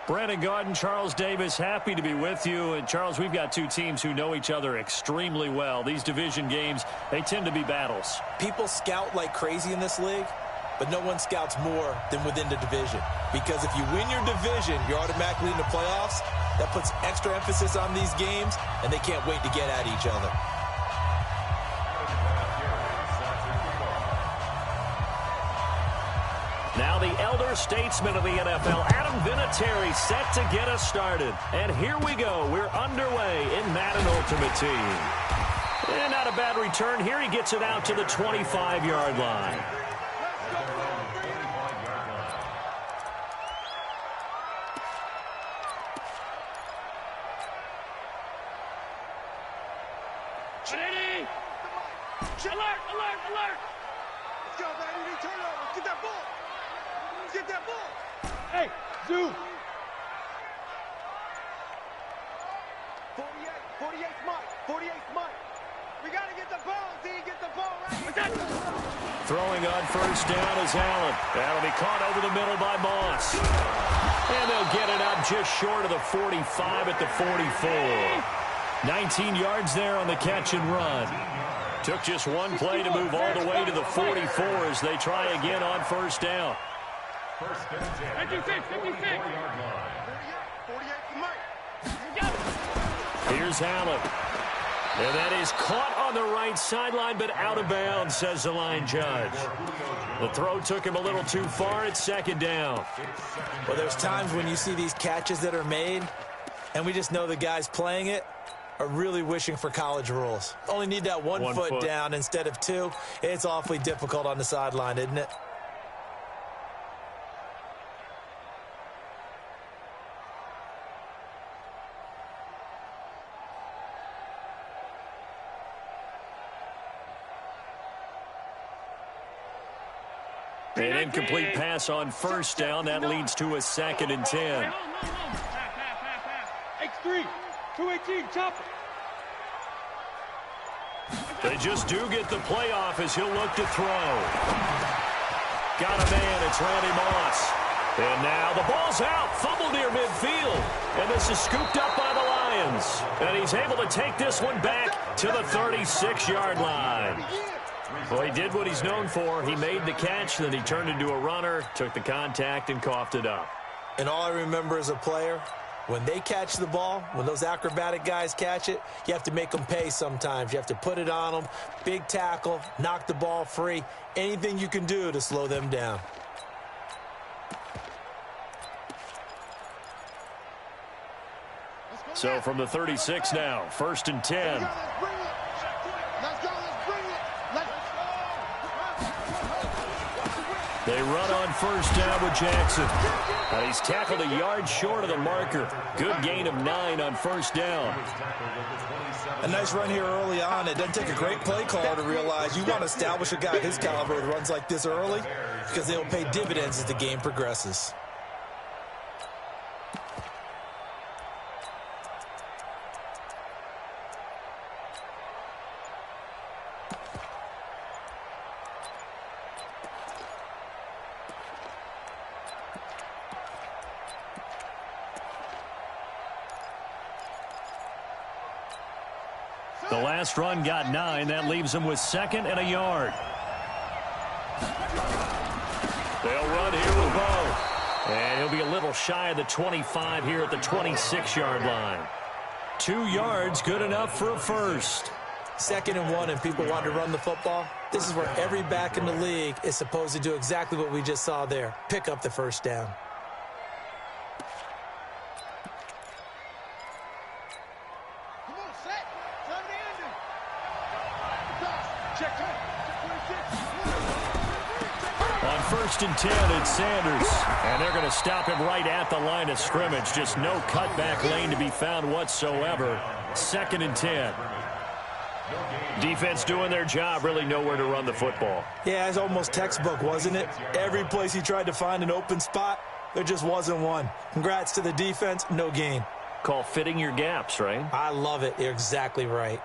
Brandon Garden, Charles Davis, happy to be with you. And, Charles, we've got two teams who know each other extremely well. These division games, they tend to be battles. People scout like crazy in this league, but no one scouts more than within the division. Because if you win your division, you're automatically in the playoffs. That puts extra emphasis on these games, and they can't wait to get at each other. Now the elder statesman of the NFL, Adam Vinatieri, set to get us started. And here we go. We're underway in Madden Ultimate Team. And not a bad return here. He gets it out to the 25-yard line. Alert, alert, alert! Let's go, baby. Turnover. Get that ball. Get that ball. Hey, Zoo. 48 Mike. 48 Mike. We got to get the ball, D. Get the ball right. Throwing on first down is Allen. That'll be caught over the middle by Moss. And they'll get it up just short of the 45 at the 44. 19 yards there on the catch and run. Took just one play to move all the way to the 44 as they try again on first down. 56. Here's Allen. And that is caught on the right sideline, but out of bounds, says the line judge. The throw took him a little too far. It's second down. Well, there's times when you see these catches that are made, and we just know the guys playing it are really wishing for college rules. Only need that one foot down instead of two. It's awfully difficult on the sideline, isn't it? An incomplete pass on first down. That leads to a 2nd and 10. X3, 218, chopper. They just do get the playoff as he'll look to throw. Got a man. It's Randy Moss. And now the ball's out. Fumble near midfield. And this is scooped up by the Lions. And he's able to take this one back to the 36-yard line. Well, he did what he's known for. He made the catch, then he turned into a runner, took the contact, and coughed it up. And all I remember as a player, when they catch the ball, when those acrobatic guys catch it, you have to make them pay sometimes. You have to put it on them, big tackle, knock the ball free, anything you can do to slow them down. So from the 36 now, 1st and 10. They run on first down with Jackson. And he's tackled a yard short of the marker. Good gain of 9 on first down. A nice run here early on. It doesn't take a great play caller to realize you want to establish a guy of his caliber with runs like this early because they will pay dividends as the game progresses. The last run got 9. That leaves him with 2nd and a yard. They'll run here with Bo. And he'll be a little shy of the 25 here at the 26-yard line. 2 yards, good enough for a first. 2nd and 1, and people want to run the football. This is where every back in the league is supposed to do exactly what we just saw there. Pick up the first down. On 1st and 10, it's Sanders. And they're going to stop him right at the line of scrimmage. Just no cutback lane to be found whatsoever. 2nd and 10. Defense doing their job, really nowhere to run the football. Yeah, it's almost textbook, wasn't it? Every place he tried to find an open spot, there just wasn't one. Congrats to the defense, no gain. Call fitting your gaps, right? I love it. You're exactly right.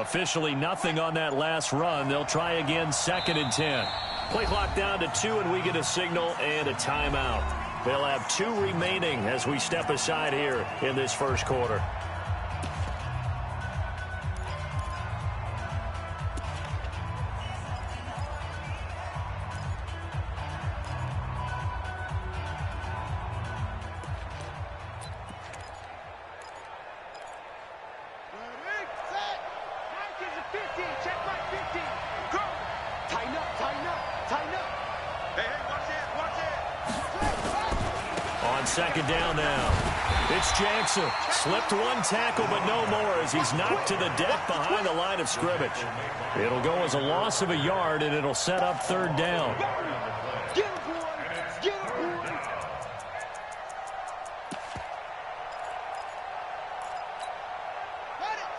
Officially nothing on that last run. They'll try again, 2nd and 10. Play clock down to 2, and we get a signal and a timeout. They'll have 2 remaining as we step aside here in this first quarter. Second down now. It's Jackson. Slipped one tackle, but no more as he's knocked to the deck behind the line of scrimmage. It'll go as a loss of a yard, and it'll set up 3rd down.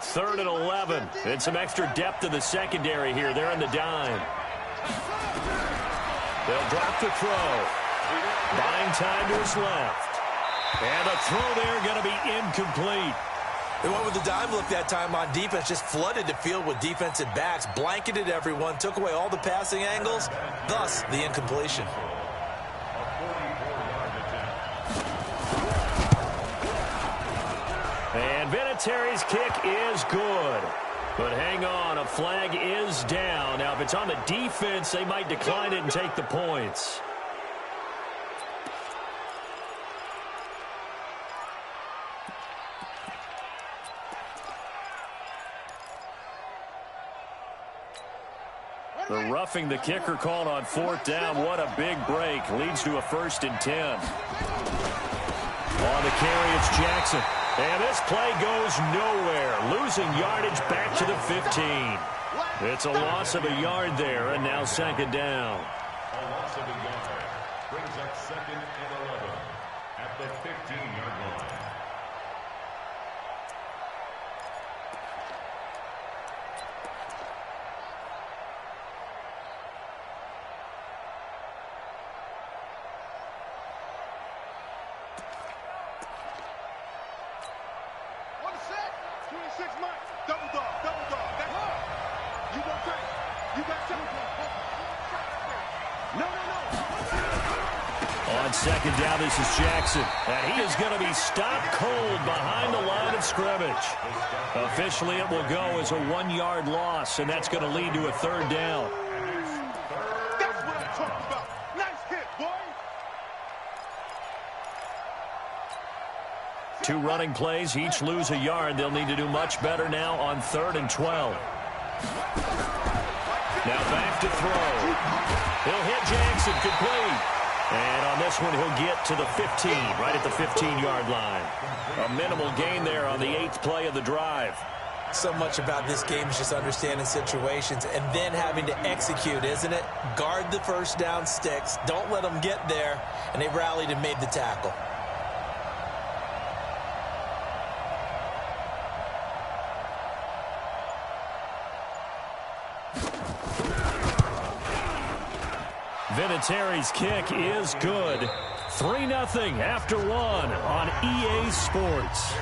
Third and 11. And some extra depth in the secondary here. They're in the dime. They'll drop the throw. Buying time to his left. And a throw there going to be incomplete. They went with the dime look that time on defense, just flooded the field with defensive backs, blanketed everyone, took away all the passing angles, thus the incompletion. And Vinatieri's kick is good. But hang on, a flag is down. Now, if it's on the defense, they might decline it and take the points. The roughing the kicker called on 4th down. What a big break. Leads to a 1st and 10. On the carry, it's Jackson. And this play goes nowhere. Losing yardage back to the 15. It's a loss of a yard there, and now 2nd down. A loss of a yard brings up 2nd and 11 at the 15-yard line. On 2nd down, this is Jackson. And he is going to be stopped cold behind the line of scrimmage. Officially, it will go as a 1-yard loss, and that's going to lead to a 3rd down. That's what I'm talking about. Nice hit, boy. 2 running plays, each lose a yard. They'll need to do much better now on 3rd and 12. Now back to throw. He'll hit Jackson, complete. And on this one, he'll get to the 15, right at the 15-yard line. A minimal gain there on the 8th play of the drive. So much about this game is just understanding situations and then having to execute, isn't it? Guard the 1st down sticks. Don't let them get there. And they rallied and made the tackle. Vinatieri's kick is good. 3-0 after 1 on EA Sports.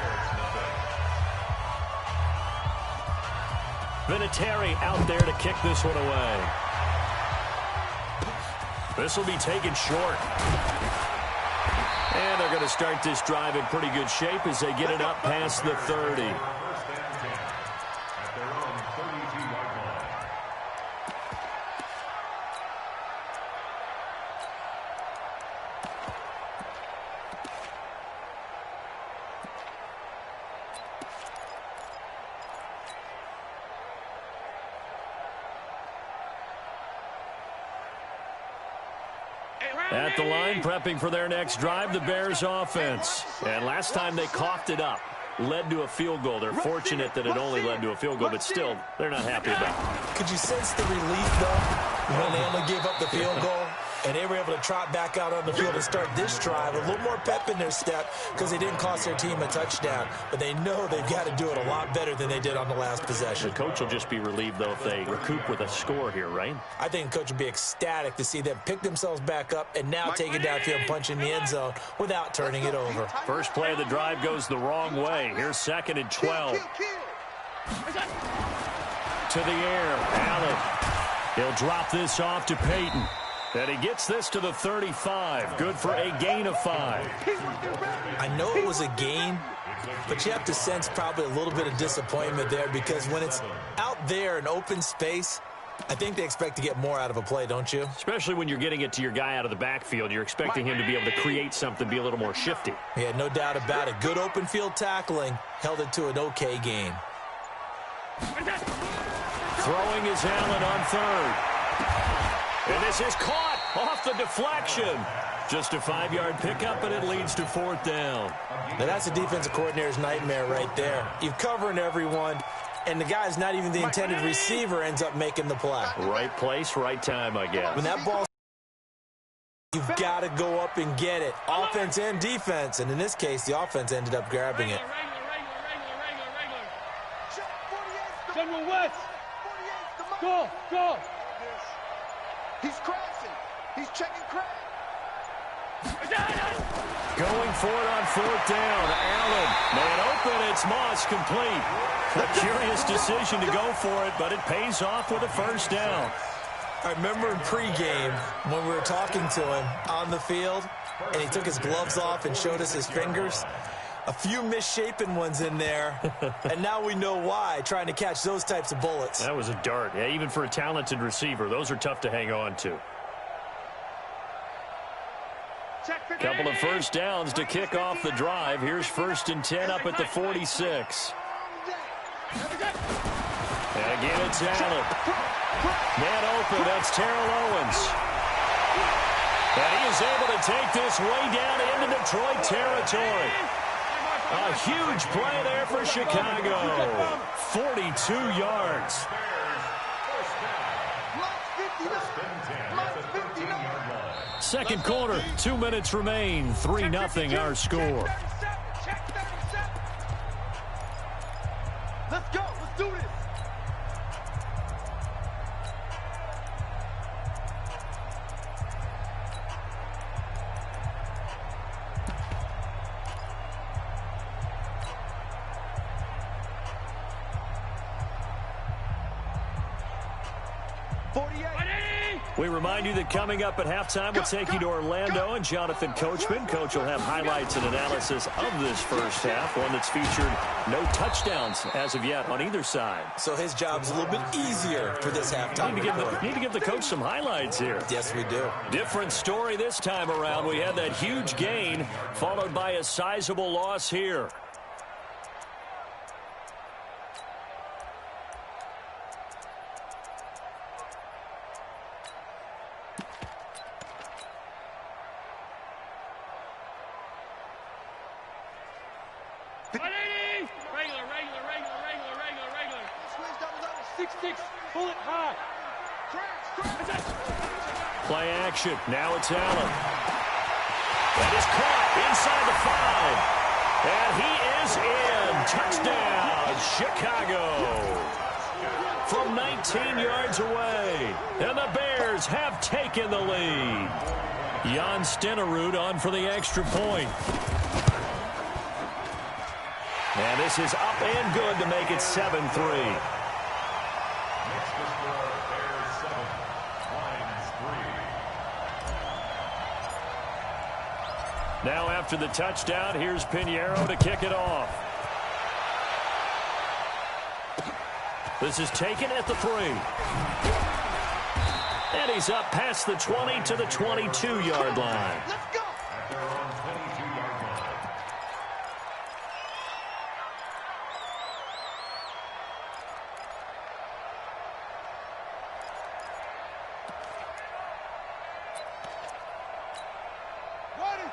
Vinatieri out there to kick this one away. This will be taken short. And they're going to start this drive in pretty good shape as they get it up past the 30. At the line, prepping for their next drive, the Bears offense. And last time they coughed it up, led to a field goal. They're fortunate that it only led to a field goal, but still, they're not happy about it. Could you sense the relief, though, when they only gave up the field goal? And they were able to trot back out on the field and start this drive. A little more pep in their step because they didn't cost their team a touchdown. But they know they've got to do it a lot better than they did on the last possession. The coach will just be relieved, though, if they recoup with a score here, right? I think the coach will be ecstatic to see them pick themselves back up and now take it downfield and punch in the end zone without turning it over. First play of the drive goes the wrong way. Here's 2nd and 12. to the air. Allen. He'll drop this off to Peyton. And he gets this to the 35. Good for a gain of 5. I know it was a gain, but you have to sense probably a little bit of disappointment there because when it's out there in open space, I think they expect to get more out of a play, don't you? Especially when you're getting it to your guy out of the backfield. You're expecting him to be able to create something, be a little more shifty. Yeah, no doubt about it. Good open field tackling held it to an okay gain. Throwing is Allen on third. And this is caught off the deflection. Just a 5-yard pickup, and it leads to 4th down. Now, that's a defensive coordinator's nightmare right there. You're covering everyone, and the guy's not even the intended receiver ends up making the play. Right place, right time, I guess. When that ball, you've got to go up and get it. Offense and defense, and in this case, the offense ended up grabbing it. General West. Go. He's crashing. He's checking crack. Going for it on 4th down. Allen. Man open. It's Moss complete. A curious decision to go for it, but it pays off with a 1st down. I remember in pregame when we were talking to him on the field, and he took his gloves off and showed us his fingers. A few misshapen ones in there, and now we know why, trying to catch those types of bullets. That was a dart. Yeah, even for a talented receiver, those are tough to hang on to. Couple of 1st downs to kick off the drive. Here's 1st and 10 up at the 46. And again, it's Allen. Man open, that's Terrell Owens. And he is able to take this way down into Detroit territory. A huge play there for Chicago. 42 yards. Second quarter, 2 minutes remain. 3-0 our score. Let's go. Let's do this. We remind you that coming up at halftime, we'll take you to Orlando and Jonathan Coachman. Coach will have highlights and analysis of this first half, one that's featured no touchdowns as of yet on either side. So his job's a little bit easier for this halftime. Need to give the coach some highlights here. Yes, we do. Different story this time around. We had that huge gain followed by a sizable loss here. Play action. Now it's Allen. That is caught inside the 5. And he is in. Touchdown, Chicago. From 19 yards away. And the Bears have taken the lead. Jan Stenerud on for the extra point. And this is up and good to make it 7-3. Now after the touchdown, here's Pinheiro to kick it off. This is taken at the 3. And he's up past the 20 to the 22-yard line. Let's go.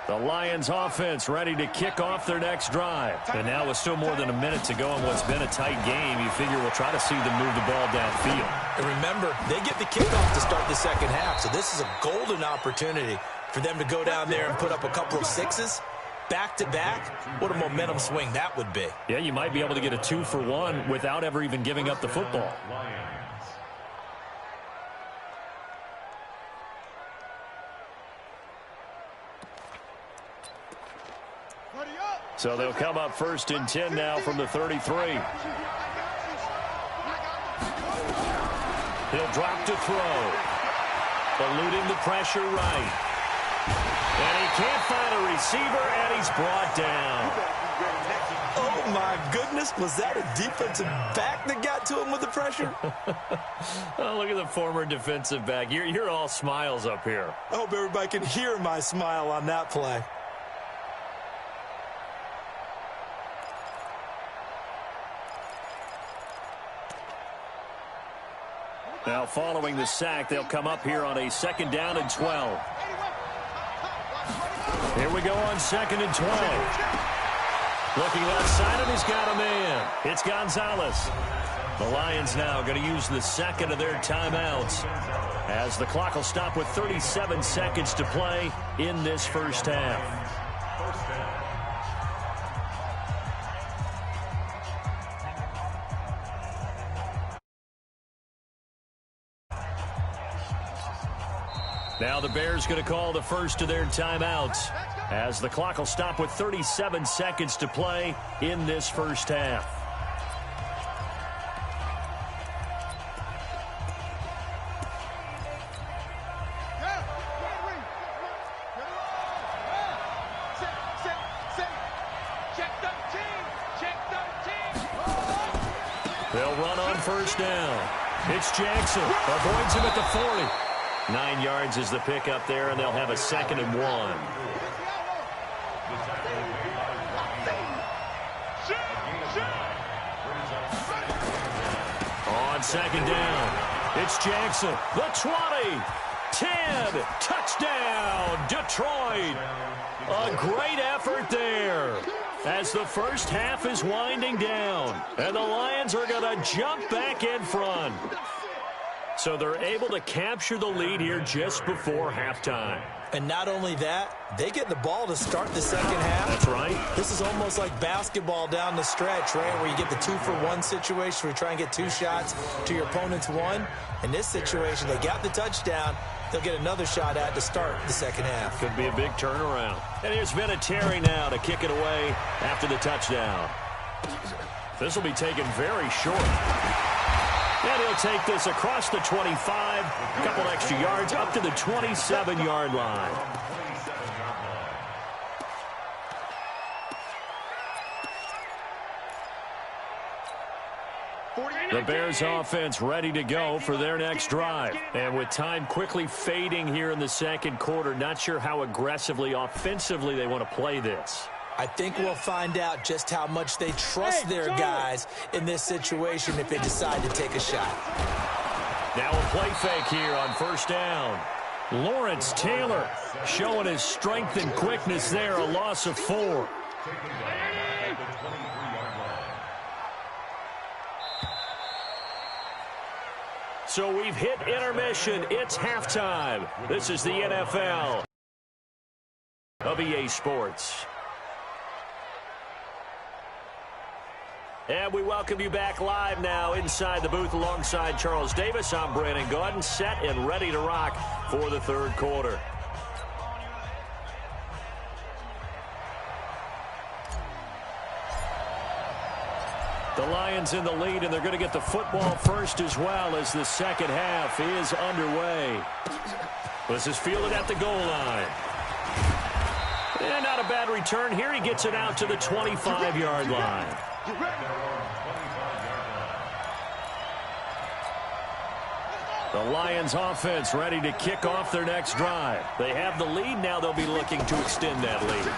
The Lions offense ready to kick off their next drive. And now with still more than a minute to go in what's been a tight game, you figure we'll try to see them move the ball downfield. And remember, they get the kickoff to start the second half, so this is a golden opportunity for them to go down there and put up a couple of 6s. Back-to-back, what a momentum swing that would be. Yeah, you might be able to get a 2-for-1 without ever even giving up the football. So they'll come up 1st and 10 now from the 33. He'll drop to throw. Eluding the pressure right. And he can't find a receiver, and he's brought down. Oh, my goodness. Was that a defensive back that got to him with the pressure? Oh, look at the former defensive back. You're all smiles up here. I hope everybody can hear my smile on that play. Now, following the sack, they'll come up here on a 2nd down and 12. Here we go on 2nd and 12. Looking left side, and he's got a man. It's Gonzalez. The Lions now going to use the 2nd of their timeouts as the clock will stop with 37 seconds to play in this first half. Now the Bears going to call the first of their timeouts as the clock will stop with 37 seconds to play in this first half. They'll run on first down. It's Jackson. Avoids him at the 40. 9 yards is the pickup there, and they'll have a 2nd and 1. On 2nd down, it's Jackson. The 20, 10, touchdown, Detroit. A great effort there as the first half is winding down, and the Lions are going to jump back in front. So they're able to capture the lead here just before halftime. And not only that, they get the ball to start the second half. That's right. This is almost like basketball down the stretch, right, where you get the 2-for-1 situation where you try and get 2 shots to your opponent's 1. In this situation, they got the touchdown. They'll get another shot at to start the second half. Could be a big turnaround. And here's Vinatieri now to kick it away after the touchdown. This will be taken very short. And he'll take this across the 25, a couple extra yards, up to the 27-yard line. The Bears offense ready to go for their next drive. And with time quickly fading here in the second quarter, not sure how aggressively, offensively they want to play this. I think we'll find out just how much they trust their guys in this situation if they decide to take a shot. Now a play fake here on first down. Lawrence Taylor showing his strength and quickness there, a loss of 4. So we've hit intermission. It's halftime. This is the NFL of EA Sports. And we welcome you back live now inside the booth alongside Charles Davis. I'm Brandon Gaudin, set and ready to rock for the third quarter. The Lions in the lead, and they're going to get the football first as well as the second half is underway. This is fielded at the goal line. And not a bad return here. He gets it out to the 25-yard line. The Lions offense ready to kick off their next drive. They have the lead. Now they'll be looking to extend that lead.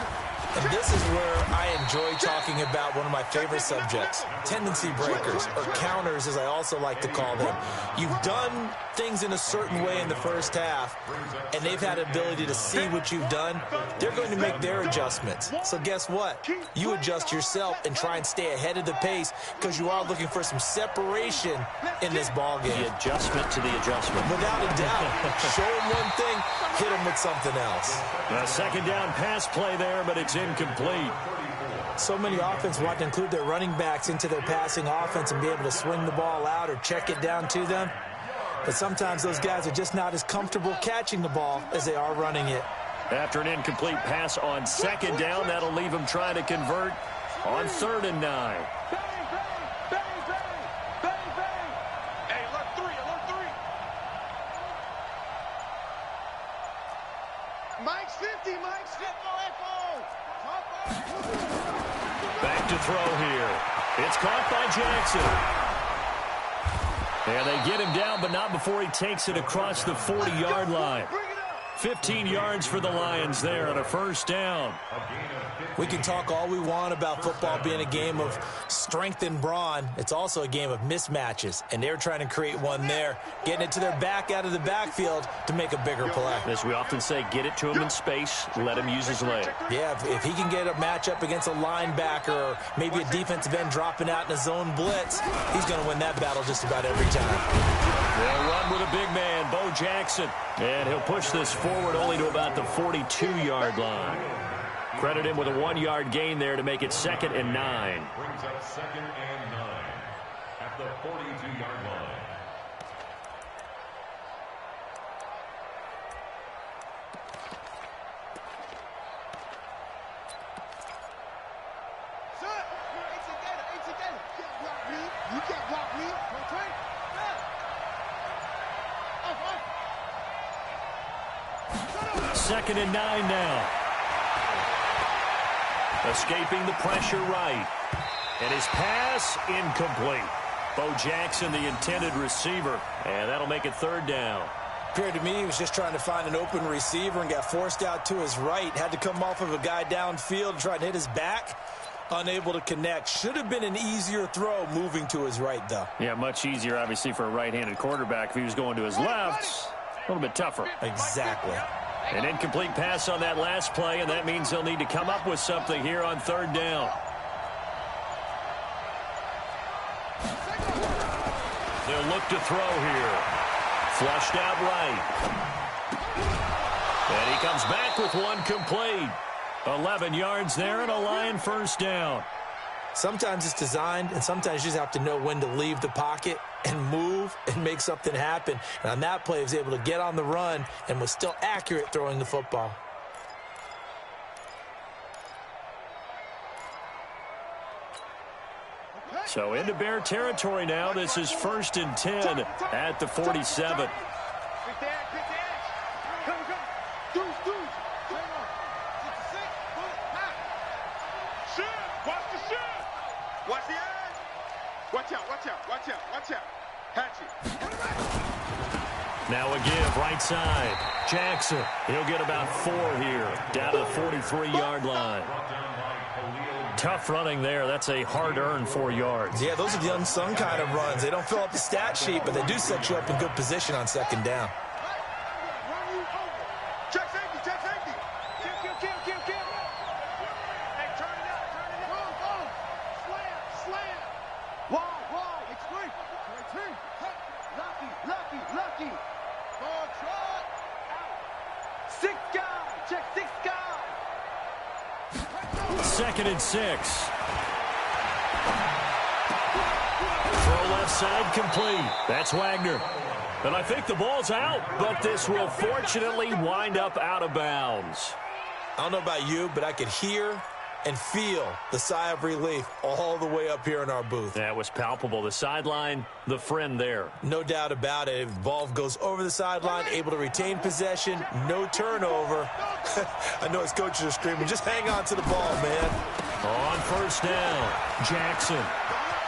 And this is where I enjoy talking about one of my favorite subjects, tendency breakers, or counters as I also like to call them. You've done things in a certain way in the first half, and they've had ability to see what you've done. They're going to make their adjustments. So guess what? You adjust yourself and try and stay ahead of the pace because you are looking for some separation in this ballgame. The adjustment to the adjustment. Without a doubt. Show them one thing, hit them with something else. A second down pass play there, but it's incomplete. So many offenses want to include their running backs into their passing offense and be able to swing the ball out or check it down to them. But sometimes those guys are just not as comfortable catching the ball as they are running it. After an incomplete pass on second down, that'll leave him trying to convert on 3rd and 9. Hey, alert 3. Back to throw here. It's caught by Jackson. And they get him down, but not before he takes it across the 40-yard line. 15 yards for the Lions there on a first down. We can talk all we want about football being a game of strength and brawn. It's also a game of mismatches, and they're trying to create one there, getting it to their back out of the backfield to make a bigger play. As we often say, get it to him in space, let him use his leg. Yeah, if he can get a matchup against a linebacker or maybe a defensive end dropping out in a zone blitz, he's going to win that battle just about every time. They'll run with a big man, Bo Jackson, and he'll push this forward only to about the 42-yard line. Credit him with a 1-yard gain there to make it 2nd and 9. Brings up 2nd and 9 at the 42-yard line. You can't block me. Second and 9 now. Escaping the pressure right. And his pass incomplete. Bo Jackson, the intended receiver. And that'll make it 3rd down. Appeared to me he was just trying to find an open receiver and got forced out to his right. Had to come off of a guy downfield, try to hit his back. Unable to connect. Should have been an easier throw moving to his right, though. Yeah, much easier, obviously, for a right-handed quarterback. If he was going to his left, a little bit tougher. Exactly. An incomplete pass on that last play, and that means he'll need to come up with something here on 3rd down. They'll look to throw here. Flushed out right. And he comes back with one complete. 11 yards there and a Lion first down. Sometimes it's designed, and sometimes you just have to know when to leave the pocket and move and make something happen. And on that play, he was able to get on the run and was still accurate throwing the football. So into Bear territory now. This is 1st and 10 at the 47. Watch the edge. Watch out, watch out, watch out, watch out. Hatch it. Now a give right side. Jackson, he'll get about 4 here. Down to the 43-yard line. Tough running there. That's a hard-earned 4 yards. Yeah, those are the unsung kind of runs. They don't fill up the stat sheet, but they do set you up in good position on 2nd down. Check safety, check safety. Kill. Hey, turn it up. Slam. Wall. Explain. Lucky. Ball trot. Out. 6 guy. Check 6 guy. 2nd and 6. Throw left side complete. That's Wagner. And I think the ball's out, but this will fortunately wind up out of bounds. I don't know about you, but I could hear and feel the sigh of relief all the way up here in our booth. That was palpable. The sideline, the friend there. No doubt about it. If the ball goes over the sideline, able to retain possession, no turnover. I know his coaches are screaming, just hang on to the ball, man. On 1st down, Jackson.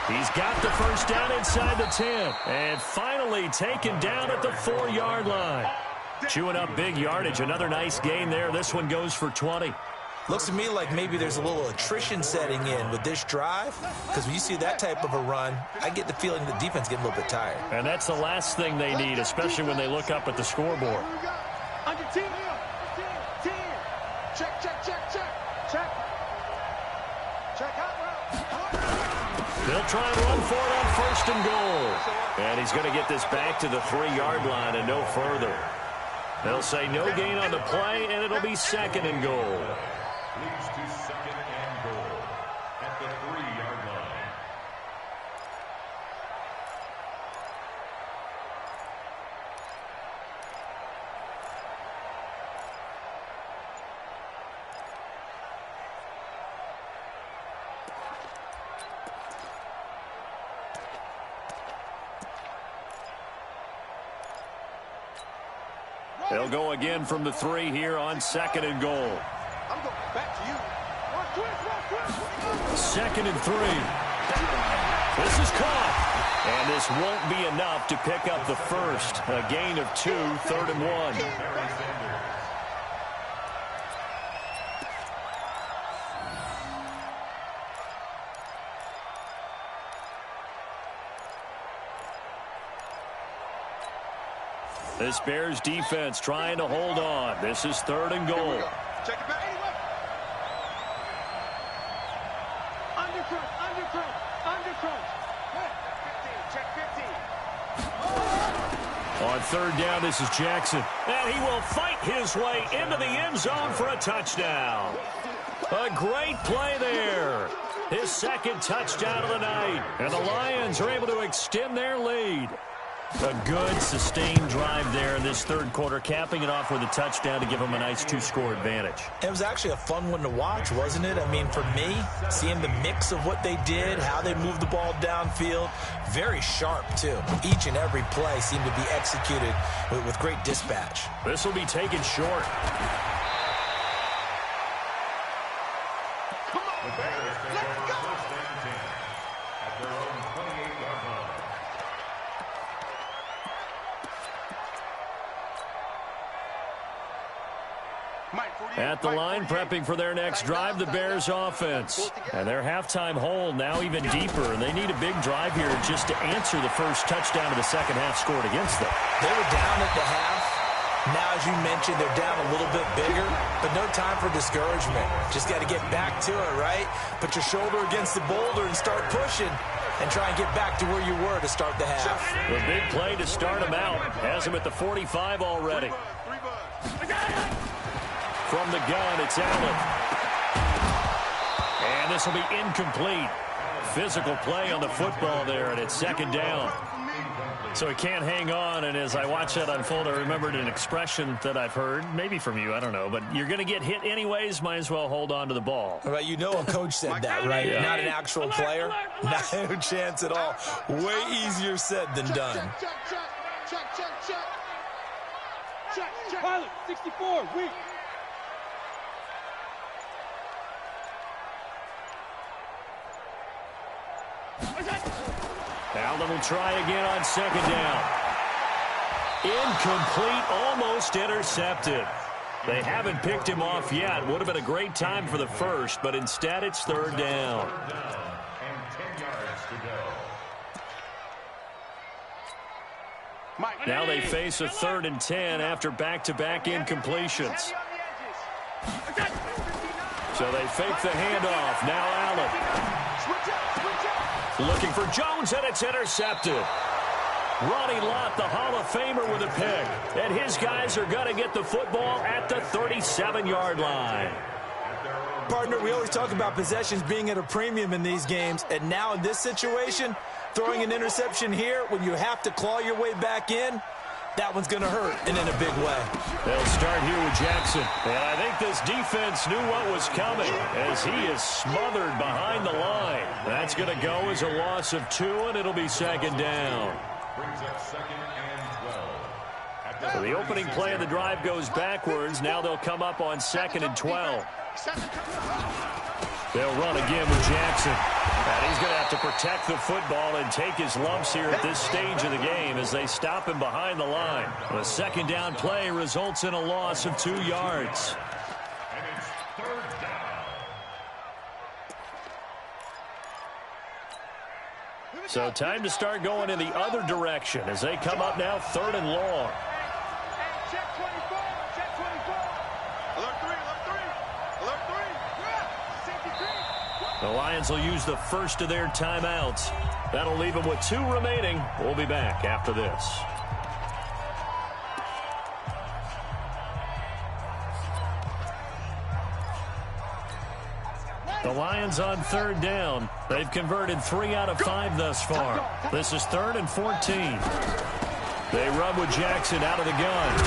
He's got the 1st down inside the 10. And finally taken down at the 4-yard line. Chewing up big yardage. Another nice gain there. This one goes for 20. Looks to me like maybe there's a little attrition setting in with this drive, because when you see that type of a run, I get the feeling the defense getting a little bit tired. And that's the last thing they need, especially when they look up at the scoreboard. Under 10. 10. Check out route. They'll try and run for it on 1st and goal. And he's going to get this back to the 3-yard line and no further. They'll say no gain on the play, and it'll be 2nd and goal. Leads to 2nd and goal at the 3-yard line. They'll go again from the 3 here on 2nd and goal. I'm going back to you. 2nd and 3. This is caught. And this won't be enough to pick up the first. A gain of 2, 3rd and 1. This Bears defense trying to hold on. This is 3rd and goal. Check it back. Undercrunch. Check 15. On 3rd down, this is Jackson. And he will fight his way into the end zone for a touchdown. A great play there. His 2nd touchdown of the night. And the Lions are able to extend their lead. A good, sustained drive there in this 3rd quarter, capping it off with a touchdown to give them a nice 2-score advantage. It was actually a fun one to watch, wasn't it? I mean, for me, seeing the mix of what they did, how they moved the ball downfield, very sharp, too. Each and every play seemed to be executed with great dispatch. This will be taken short. Come on, Bears. Let's go. At their own 28-yard line. At the line, prepping for their next drive, the Bears offense. And their halftime hole now even deeper, and they need a big drive here just to answer the first touchdown of the second half scored against them. They were down at the half. Now, as you mentioned, they're down a little bit bigger, but no time for discouragement. Just got to get back to it, right? Put your shoulder against the boulder and start pushing and try and get back to where you were to start the half. The big play to start him out. Has him at the 45 already. From the gun, it's Allen. And this will be incomplete. Physical play on the football there, and it's 2nd down. So he can't hang on, and as I watch that unfold, I remembered an expression that I've heard, maybe from you, I don't know, but you're going to get hit anyways, might as well hold on to the ball. Right, you know a coach said that, right? Yeah. Not an actual player. No chance at all. Way easier said than done. Check. Pilot, 64, weak. Allen will try again on 2nd down. Incomplete, almost intercepted. They haven't picked him off yet. Would have been a great time for the first, but instead it's 3rd down. And 10 yards to go. Now they face a 3rd and 10 after back-to-back incompletions. So they fake the handoff. Now Allen. Looking for Jones, and it's intercepted. Ronnie Lott, the Hall of Famer, with a pick. And his guys are going to get the football at the 37-yard line. Partner, we always talk about possessions being at a premium in these games. And now in this situation, throwing an interception here when you have to claw your way back in, that one's going to hurt, and in a big way. They'll start here with Jackson. And I think this defense knew what was coming as he is smothered behind the line. That's going to go as a loss of 2, and it'll be 2nd down. Brings up 2nd and 12. So the opening play of the drive goes backwards. Now they'll come up on 2nd and 12. They'll run again with Jackson. And he's going to have to protect the football and take his lumps here at this stage of the game as they stop him behind the line. The 2nd down play results in a loss of 2 yards. And it's 3rd down. So time to start going in the other direction as they come up now 3rd and long. Check 24. Check 24. Alert 3. Alert 3. Safety 3. The Lions will use the first of their timeouts. That'll leave them with 2 remaining. We'll be back after this. The Lions on 3rd down. They've converted 3 out of 5 thus far. This is 3rd and 14. They run with Jackson out of the gun.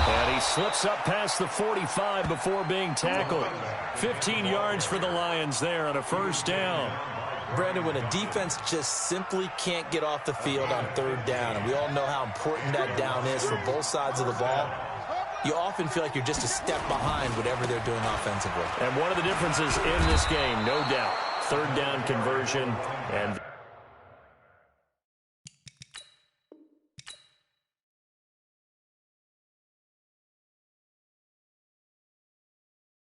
And he slips up past the 45 before being tackled. 15 yards for the Lions there on a 1st down. Brandon, when a defense just simply can't get off the field on 3rd down, and we all know how important that down is for both sides of the ball, you often feel like you're just a step behind whatever they're doing offensively. And one of the differences in this game, no doubt, third down conversion and